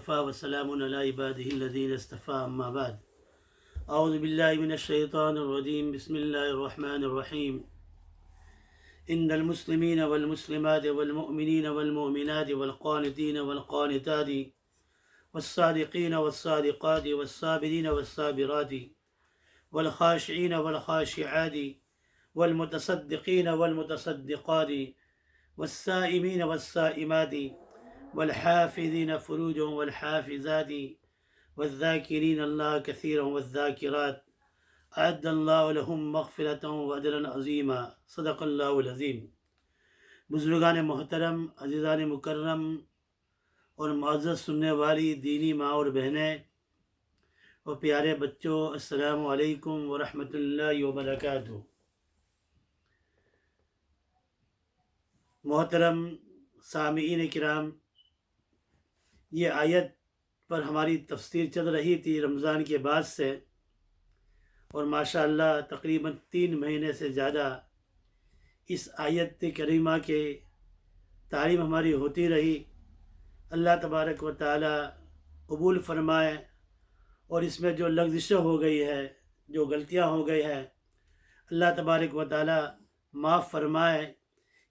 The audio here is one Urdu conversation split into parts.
وكفى وسلام على عباده الذين اصطفى أما بعد أعوذ بالله من الشيطان الرجيم بسم الله الرحمن الرحيم إن المسلمين والمسلمات والمؤمنين والمؤمنات والقانتين والقانتات والصادقين والصادقات والصابرين والصابرات والخاشعين والخاشعات والمتصدقين والمتصدقات والسائمين والسائمات والحافظين فروجهم والحافظات والذاكرين الله كثيرا والذاكرات أعد الله لهم مغفرة وأجرا عظيما صدق اللہ العظیم۔ بزرگان محترم، عزیزان مکرم اور معزز سننے والی دینی ماں اور بہنیں اور پیارے بچوں، السلام علیکم ورحمۃ اللہ وبرکاتہ۔ محترم سامعین کرام، یہ آیت پر ہماری تفسیر چل رہی تھی رمضان کے بعد سے، اور ماشاءاللہ تقریباً 3 مہینے سے زیادہ اس آیت کریمہ کے تعلیم ہماری ہوتی رہی۔ اللہ تبارک و تعالی قبول فرمائے، اور اس میں جو لغزشیں ہو گئی ہے، جو غلطیاں ہو گئی ہے، اللہ تبارک و تعالی معاف فرمائے۔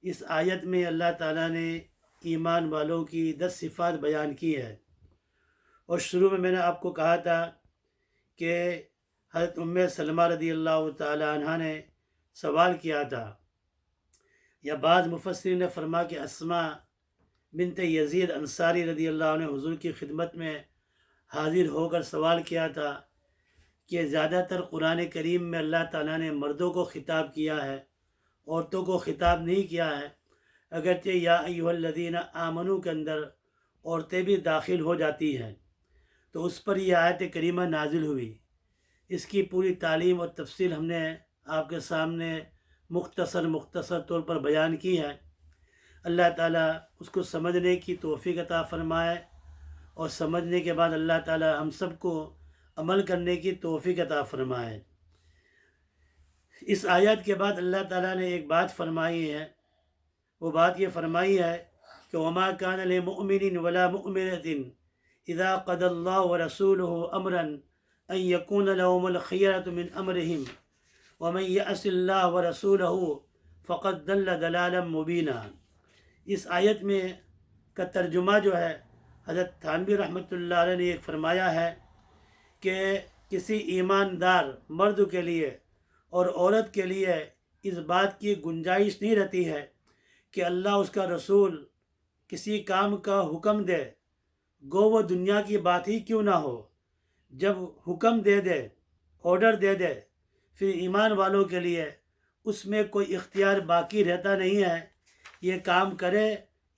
اس آیت میں اللہ تعالیٰ نے ایمان والوں کی 10 صفات بیان کی ہے، اور شروع میں نے آپ کو کہا تھا کہ حضرت ام سلمہ رضی اللہ تعالی عنہ نے سوال کیا تھا، یا بعض مفسرین نے فرما کہ اسماء بنت یزید انصاری رضی اللہ عنہ حضور کی خدمت میں حاضر ہو کر سوال کیا تھا کہ زیادہ تر قرآن کریم میں اللہ تعالیٰ نے مردوں کو خطاب کیا ہے، عورتوں کو خطاب نہیں کیا ہے، اگرچہ یا ایھا الذین آمنو کے اندر عورتیں بھی داخل ہو جاتی ہیں، تو اس پر یہ آیت کریمہ نازل ہوئی۔ اس کی پوری تعلیم اور تفصیل ہم نے آپ کے سامنے مختصر طور پر بیان کی ہے۔ اللہ تعالیٰ اس کو سمجھنے کی توفیق عطا فرمائے، اور سمجھنے کے بعد اللہ تعالیٰ ہم سب کو عمل کرنے کی توفیق عطا فرمائے۔ اس آیت کے بعد اللہ تعالیٰ نے ایک بات فرمائی ہے، وہ بات یہ فرمائی ہے کہ وَمَا كَانَ لِمُؤْمِنٍ وَلَا مُؤْمِنَةٍ إِذَا قَضَى اللَّهُ وَرَسُولُهُ أَمْرًا أَن يَكُونَ لَهُمُ الْخِيَرَةُ مِنْ أَمْرِهِمْ وَمَن يَعْصِ اللَّهَ وَرَسُولَهُ فَقَدْ ضَلَّ ضَلَالًا مُبِينًا۔ اس آیت میں کا ترجمہ جو ہے حضرت تھانوی رحمۃ اللہ علیہ نے ایک فرمایا ہے کہ کسی ایماندار مرد کے لیے اور عورت کے لیے اس بات کی گنجائش نہیں رہتی ہے کہ اللہ اس کا رسول کسی کام کا حکم دے، گو وہ دنیا کی بات ہی کیوں نہ ہو، جب حکم دے دے، آرڈر دے دے، پھر ایمان والوں کے لیے اس میں کوئی اختیار باقی رہتا نہیں ہے، یہ کام کرے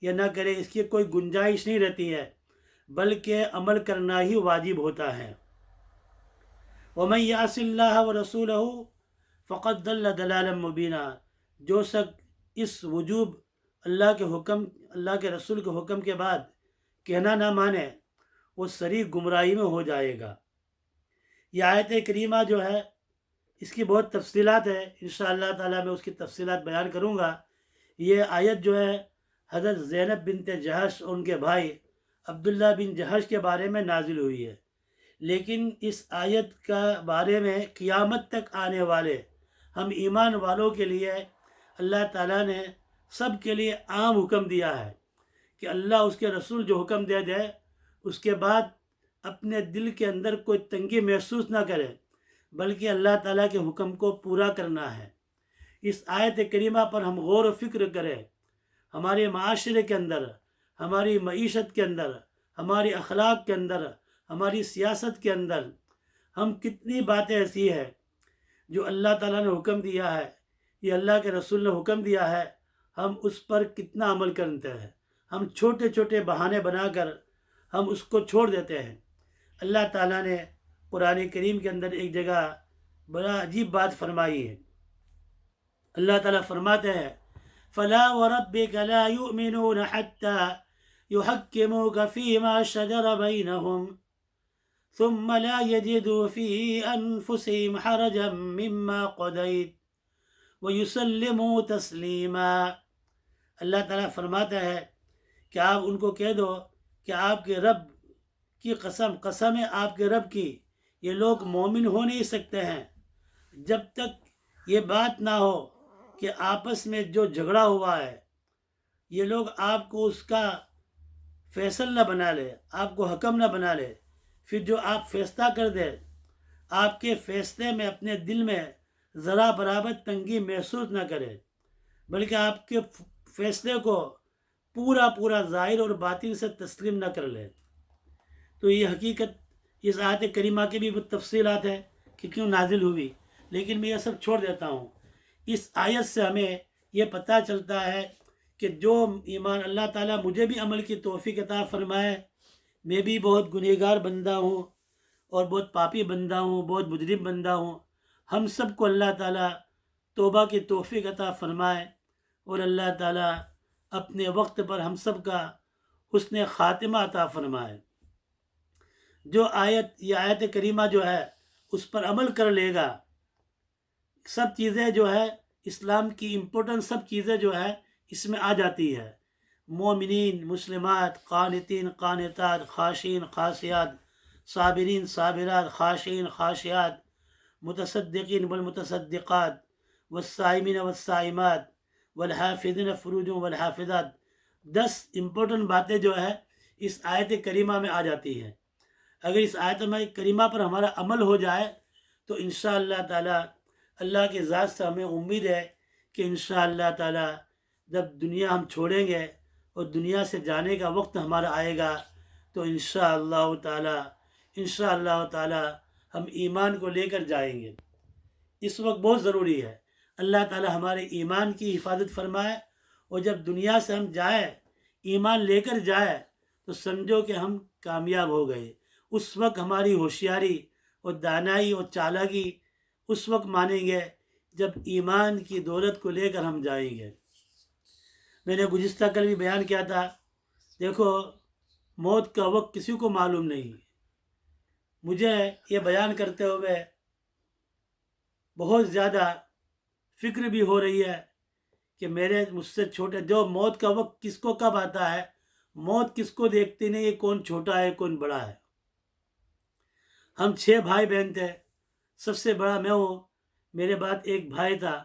یا نہ کرے اس کی کوئی گنجائش نہیں رہتی ہے، بلکہ عمل کرنا ہی واجب ہوتا ہے۔ وَمَن يَعْصِ اللَّهَ وَرَسُولَهُ فَقَدْ ضَلَّ ضَلَالًا مُبِينًا۔ جو شخص اس وجوب اللہ کے رسول کے حکم کے بعد کہنا نہ مانے، وہ صریح گمراہی میں ہو جائے گا۔ یہ آیت کریمہ جو ہے اس کی بہت تفصیلات ہے، انشاءاللہ تعالیٰ میں اس کی تفصیلات بیان کروں گا۔ یہ آیت جو ہے حضرت زینب بنت جہش اور ان کے بھائی عبداللہ بن جہش کے بارے میں نازل ہوئی ہے، لیکن اس آیت کا بارے میں قیامت تک آنے والے ہم ایمان والوں کے لیے اللہ تعالیٰ نے سب کے لیے عام حکم دیا ہے کہ اللہ اس کے رسول جو حکم دے دے اس کے بعد اپنے دل کے اندر کوئی تنگی محسوس نہ کرے، بلکہ اللہ تعالیٰ کے حکم کو پورا کرنا ہے۔ اس آیت کریمہ پر ہم غور و فکر کریں، ہمارے معاشرے کے اندر، ہماری معیشت کے اندر، ہماری اخلاق کے اندر، ہماری سیاست کے اندر، ہم کتنی باتیں ایسی ہیں جو اللہ تعالیٰ نے حکم دیا ہے، یہ اللہ کے رسول نے حکم دیا ہے، ہم اس پر کتنا عمل کرتے ہیں۔ ہم چھوٹے چھوٹے بہانے بنا کر ہم اس کو چھوڑ دیتے ہیں۔ اللہ تعالیٰ نے قرآن کریم کے اندر ایک جگہ بڑا عجیب بات فرمائی ہے۔ اللہ تعالیٰ فرماتے ہیں فَلَا وَرَبِّكَ لَا يُؤْمِنُونَ حَتَّى يُحَكِّمُوكَ فِي مَا شَجَرَ بَيْنَهُمْ ثُمَّ لَا يَجِدُوا فِي أَنفُسِهِمْ حَرَجًا مِّمَّا قَضَيْتَ وَيُسَلِّمُوا تَسْلِيمًا۔ اللہ تعالیٰ فرماتا ہے کہ آپ ان کو کہہ دو کہ آپ کے رب کی قسم ہے آپ کے رب کی، یہ لوگ مومن ہو نہیں سکتے ہیں جب تک یہ بات نہ ہو کہ آپس میں جو جھگڑا ہوا ہے یہ لوگ آپ کو اس کا فیصل نہ بنا لے، آپ کو حکم نہ بنا لے، پھر جو آپ فیصلہ کر دے، آپ کے فیصلے میں اپنے دل میں ذرا برابر تنگی محسوس نہ کرے، بلکہ آپ کے فیصلے کو پورا ظاہر اور باطن سے تسلیم نہ کر لے۔ تو یہ حقیقت اس آیت کریمہ کی بھی تفصیلات ہے کہ کیوں نازل ہوئی، لیکن میں یہ سب چھوڑ دیتا ہوں۔ اس آیت سے ہمیں یہ پتہ چلتا ہے کہ جو ایمان اللہ تعالیٰ مجھے بھی عمل کی توفیق عطا فرمائے، میں بھی بہت گنہگار بندہ ہوں اور بہت پاپی بندہ ہوں، بہت مجرم بندہ ہوں، ہم سب کو اللہ تعالیٰ توبہ کی توفیق عطا فرمائے اور اللہ تعالیٰ اپنے وقت پر ہم سب کا حسن خاتمہ عطا فرمائے۔ جو یہ آیت کریمہ جو ہے اس پر عمل کر لے گا، سب چیزیں جو ہے اسلام کی امپورٹنٹ سب چیزیں جو ہے اس میں آ جاتی ہے۔ مومنین، مسلمات، قانتین، قانتات، خاشعین، خاشعات، صابرین، صابرات، خاشعین، خاشعات، متصدقین والمتصدقات، والصائمین والصائمات، والحافظین فروجهم والحافظات۔ 10 امپورٹنٹ باتیں جو ہے اس آیت کریمہ میں آ جاتی ہیں۔ اگر اس آیت کریمہ پر ہمارا عمل ہو جائے تو انشاءاللہ تعالی اللہ کے ذات سے ہمیں امید ہے کہ انشاءاللہ تعالی جب دنیا ہم چھوڑیں گے اور دنیا سے جانے کا وقت ہمارا آئے گا تو انشاءاللہ تعالی ہم ایمان کو لے کر جائیں گے۔ اس وقت بہت ضروری ہے اللہ تعالی ہمارے ایمان کی حفاظت فرمائے، اور جب دنیا سے ہم جائیں ایمان لے کر جائیں تو سمجھو کہ ہم کامیاب ہو گئے۔ اس وقت ہماری ہوشیاری اور دانائی اور چالاکی اس وقت مانیں گے جب ایمان کی دولت کو لے کر ہم جائیں گے۔ میں نے گزشتہ کل بھی بیان کیا تھا، دیکھو موت کا وقت کسی کو معلوم نہیں۔ مجھے یہ بیان کرتے ہوئے بہت زیادہ فکر بھی ہو رہی ہے کہ مجھ سے چھوٹے جو موت کا وقت کس کو کب آتا ہے، موت کس کو دیکھتی نہیں ہے، کون چھوٹا ہے کون بڑا ہے۔ ہم 6 بھائی بہن تھے، سب سے بڑا میں ہوں، میرے بعد ایک بھائی تھا،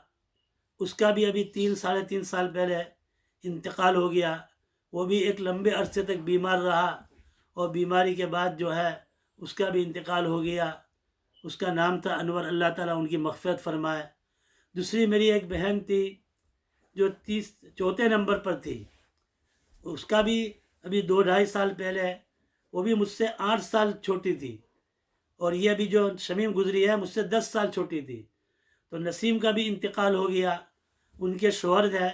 اس کا بھی ابھی 3 سال پہلے انتقال ہو گیا۔ وہ بھی ایک لمبے عرصے تک بیمار رہا اور بیماری کے بعد جو ہے اس کا بھی انتقال ہو گیا۔ اس کا نام تھا انور، اللہ تعالیٰ ان کی مغفرت فرمائے۔ دوسری میری ایک بہن تھی جو 4 نمبر پر تھی، اس کا بھی ابھی 2-2.5 سال پہلے، وہ بھی مجھ سے 8 سال چھوٹی تھی، اور یہ ابھی جو شمیم گزری ہے مجھ سے 10 سال چھوٹی تھی۔ تو نسیم کا بھی انتقال ہو گیا۔ ان کے شوہر ہے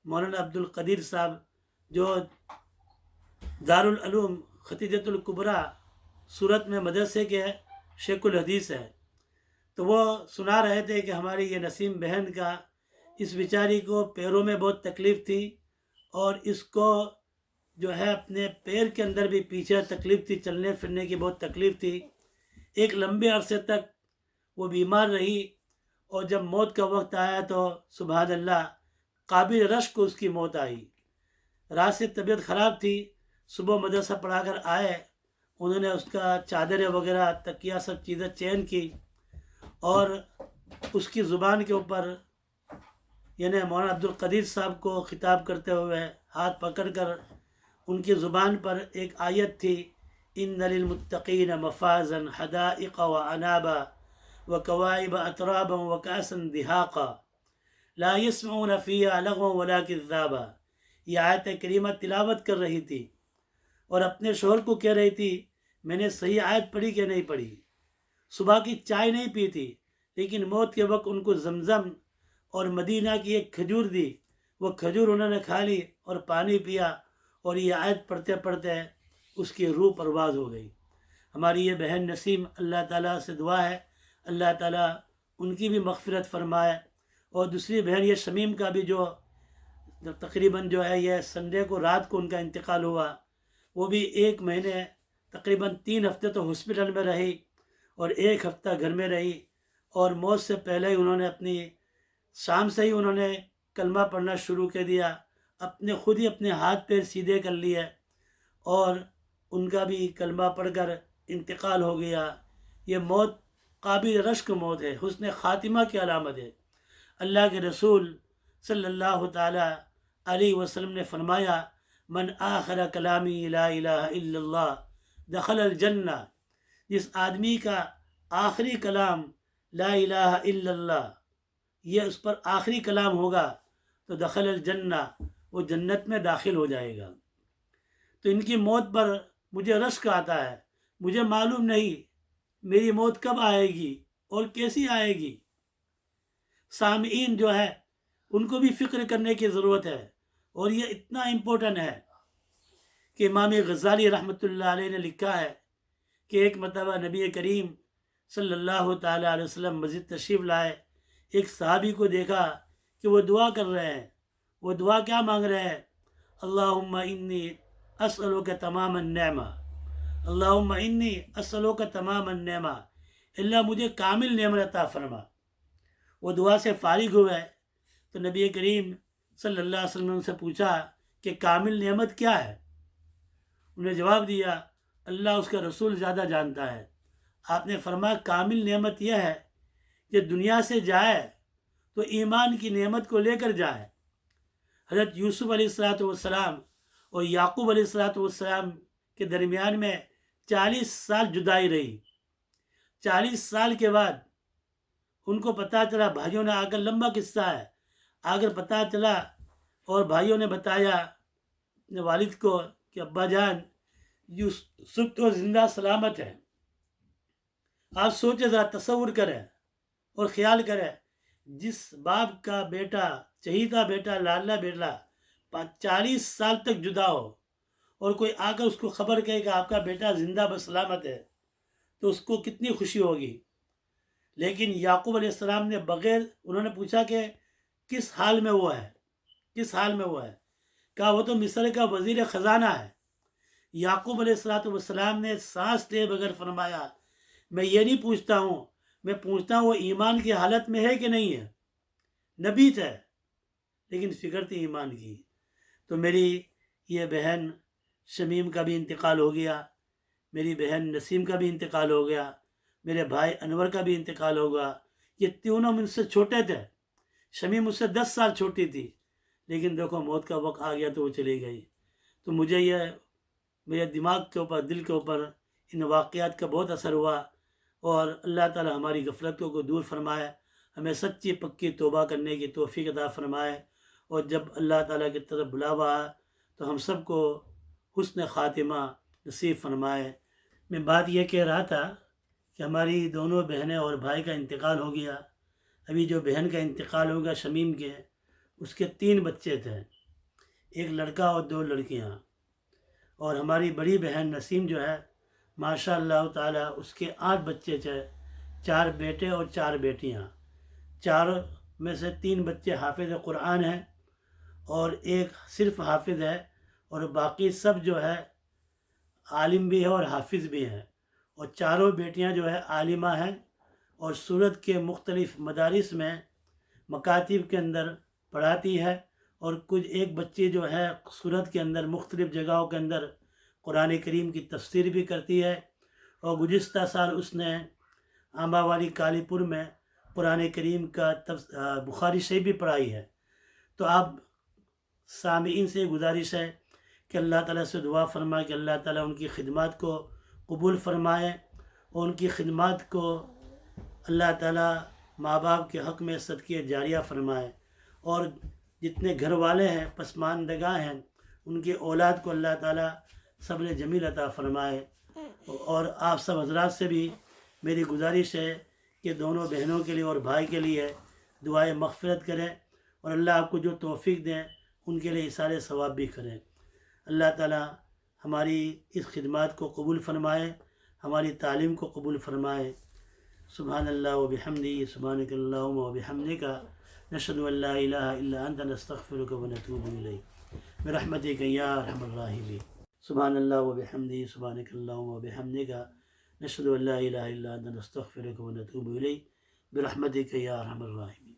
مولانا عبدالقدیر صاحب، جو دارالعلوم ختیجۃ الکبریٰ سورت میں مدرسے کے شیخ الحدیث ہے۔ تو وہ سنا رہے تھے کہ ہماری یہ نسیم بہن کا، اس بیچاری کو پیروں میں بہت تکلیف تھی، اور اس کو جو ہے اپنے پیر کے اندر بھی پیچھے تکلیف تھی، چلنے پھرنے کی بہت تکلیف تھی۔ ایک لمبے عرصے تک وہ بیمار رہی، اور جب موت کا وقت آیا تو سبحان اللہ قابل رشک اس کی موت آئی۔ رات سے طبیعت خراب تھی، صبح مدرسہ پڑھا کر آئے، انہوں نے اس کا چادریں وغیرہ تکیہ سب چیزیں چین کی، اور اس کی زبان کے اوپر یعنی مولانا عبدالقدیر صاحب کو خطاب کرتے ہوئے ہاتھ پکڑ کر ان کی زبان پر ایک آیت تھی، ان للمتقین مفازا حدائق وعنابا وکوائب اترابا وکاسا دہاقا لا يسمعون فيها لغوا ولا كذابا۔ یہ آیت کریمہ تلاوت کر رہی تھی اور اپنے شوہر کو کہہ رہی تھی میں نے صحیح آیت پڑھی کہ نہیں پڑھی۔ صبح کی چائے نہیں پی تھی، لیکن موت کے وقت ان کو زمزم اور مدینہ کی ایک کھجور دی، وہ کھجور انہوں نے کھا لی اور پانی پیا، اور یہ آیت پڑھتے پڑھتے اس کی روح پرواز ہو گئی۔ ہماری یہ بہن نسیم، اللہ تعالیٰ سے دعا ہے اللہ تعالیٰ ان کی بھی مغفرت فرمائے۔ اور دوسری بہن یہ شمیم کا بھی جو تقریباً جو ہے یہ سنڈے کو رات کو ان کا انتقال ہوا، وہ بھی 1 مہینے تقریباً 3 ہفتے تو ہاسپٹل میں رہی اور 1 ہفتہ گھر میں رہی، اور موت سے پہلے ہی انہوں نے اپنی شام سے ہی انہوں نے کلمہ پڑھنا شروع کر دیا، خود ہی اپنے ہاتھ پیر سیدھے کر لیے، اور ان کا بھی کلمہ پڑھ کر انتقال ہو گیا۔ یہ موت قابل رشک موت ہے، حسن خاتمہ کی علامت ہے۔ اللہ کے رسول صلی اللہ تعالی علیہ وسلم نے فرمایا، من آخر کلامی لا الہ الا اللہ دخل الجنہ، جس آدمی کا آخری کلام لا الہ الا اللہ یہ اس پر آخری کلام ہوگا تو دخل الجنہ، وہ جنت میں داخل ہو جائے گا۔ تو ان کی موت پر مجھے رشک آتا ہے، مجھے معلوم نہیں میری موت کب آئے گی اور کیسی آئے گی۔ سامعین جو ہے ان کو بھی فکر کرنے کی ضرورت ہے، اور یہ اتنا امپورٹنٹ ہے کہ امام غزالی رحمۃ اللہ علیہ نے لکھا ہے کہ ایک مرتبہ نبی کریم صلی اللہ تعالی علیہ وسلم مسجد تشریف لائے، ایک صحابی کو دیکھا کہ وہ دعا کر رہے ہیں۔ وہ دعا کیا مانگ رہے ہیں؟ اللہم انی اسألک تمام النعمہ، اللہم انی اسألک تمام النعمہ، اللہ مجھے کامل نعمت عطا فرما۔ وہ دعا سے فارغ ہوئے تو نبی کریم صلی اللہ علیہ وسلم سے پوچھا کہ کامل نعمت کیا ہے؟ انہیں جواب دیا، اللہ اس کا رسول زیادہ جانتا ہے۔ آپ نے فرمایا کامل نعمت یہ ہے کہ دنیا سے جائے تو ایمان کی نعمت کو لے کر جائے۔ حضرت یوسف علیہ السلام اور یعقوب علیہ السلام کے درمیان میں 40 سال جدائی رہی۔ 40 سال کے بعد ان کو پتہ چلا، بھائیوں نے آ کر، لمبا قصہ ہے، آ کر پتہ چلا اور بھائیوں نے بتایا اپنے والد کو کہ ابا جان یوسف تو زندہ سلامت ہے۔ آپ سوچے ذرا، تصور کریں اور خیال کریں، جس باپ کا بیٹا، چہیتا بیٹا، لاڈلا بیٹا 40 سال تک جدا ہو اور کوئی آ کر اس کو خبر کہے کہ آپ کا بیٹا زندہ بسلامت ہے تو اس کو کتنی خوشی ہوگی۔ لیکن یعقوب علیہ السلام نے بغیر، انہوں نے پوچھا کہ کس حال میں وہ ہے، کس حال میں وہ ہے؟ کہا وہ تو مصر کا وزیر خزانہ ہے۔ یعقوب علیہ السلام نے سانس لے بغیر فرمایا، میں یہ نہیں پوچھتا ہوں، میں پوچھتا ہوں وہ ایمان کی حالت میں ہے کہ نہیں ہے۔ نبی تھے لیکن فکر تھی ایمان کی۔ تو میری یہ بہن شمیم کا بھی انتقال ہو گیا، میری بہن نسیم کا بھی انتقال ہو گیا، میرے بھائی انور کا بھی انتقال ہوگا۔ یہ تینوں مجھ سے چھوٹے تھے، شمیم مجھ سے 10 سال چھوٹی تھی، لیکن دیکھو موت کا وقت آ گیا تو وہ چلی گئی۔ تو مجھے یہ میرے دماغ کے اوپر، دل کے اوپر ان واقعات کا بہت اثر ہوا، اور اللہ تعالی ہماری غفلتوں کو دور فرمائے، ہمیں سچی پکی توبہ کرنے کی توفیق عطا فرمائے، اور جب اللہ تعالیٰ کی طرف بلاوا تو ہم سب کو حسن خاتمہ نصیب فرمائے۔ میں بات یہ کہہ رہا تھا کہ ہماری دونوں بہنیں اور بھائی کا انتقال ہو گیا۔ ابھی جو بہن کا انتقال ہوگا شمیم کے، اس کے 3 بچے تھے، ایک لڑکا اور 2 لڑکیاں، اور ہماری بڑی بہن نسیم جو ہے ماشاء اللہ تعالی اس کے 8 بچے تھے، 4 بیٹے اور 4 بیٹیاں۔ 4 میں سے 3 بچے حافظ قرآن ہیں اور ایک صرف حافظ ہے، اور باقی سب جو ہے عالم بھی ہے اور حافظ بھی ہیں، اور 4 بیٹیاں جو ہے عالمہ ہیں اور سورت کے مختلف مدارس میں مکاتب کے اندر پڑھاتی ہے، اور کچھ ایک بچی جو ہے سورت کے اندر مختلف جگہوں کے اندر قرآن کریم کی تفسیر بھی کرتی ہے، اور گزشتہ سال اس نے آمبا والی کالی پور میں قرآن کریم کا بخاری شریف بھی پڑھائی ہے۔ تو آپ سامعین سے گزارش ہے کہ اللہ تعالیٰ سے دعا فرمائے کہ اللہ تعالیٰ ان کی خدمات کو قبول فرمائے، اور ان کی خدمات کو اللہ تعالیٰ ماں باپ کے حق میں صدقہ جاریہ فرمائے، اور جتنے گھر والے ہیں پسماندگاہ ہیں ان کی اولاد کو اللہ تعالیٰ صبر جمیل عطا فرمائے۔ اور آپ سب حضرات سے بھی میری گزارش ہے کہ دونوں بہنوں کے لیے اور بھائی کے لیے دعائے مغفرت کریں، اور اللہ آپ کو جو توفیق دیں ان کے لیے اثار ثواب بھی کریں۔ اللہ تعالیٰ ہماری اس خدمات کو قبول فرمائے، ہماری تعلیم کو قبول فرمائے۔ سبحان اللہ و بحمدہ، سبحانک اللہم و بحمدک، نشہد ان لا الہ الا انت، نستغفرک و نتوب الیک، برحمتک یا ارحم الراحمین۔ سبحان اللہ و بحمدہ، سبحانک اللہم و بحمدک، نشہد ان لا الہ الا انت، نستغفرک و نتوب الیک، برحمتک یا ارحم الراحمین۔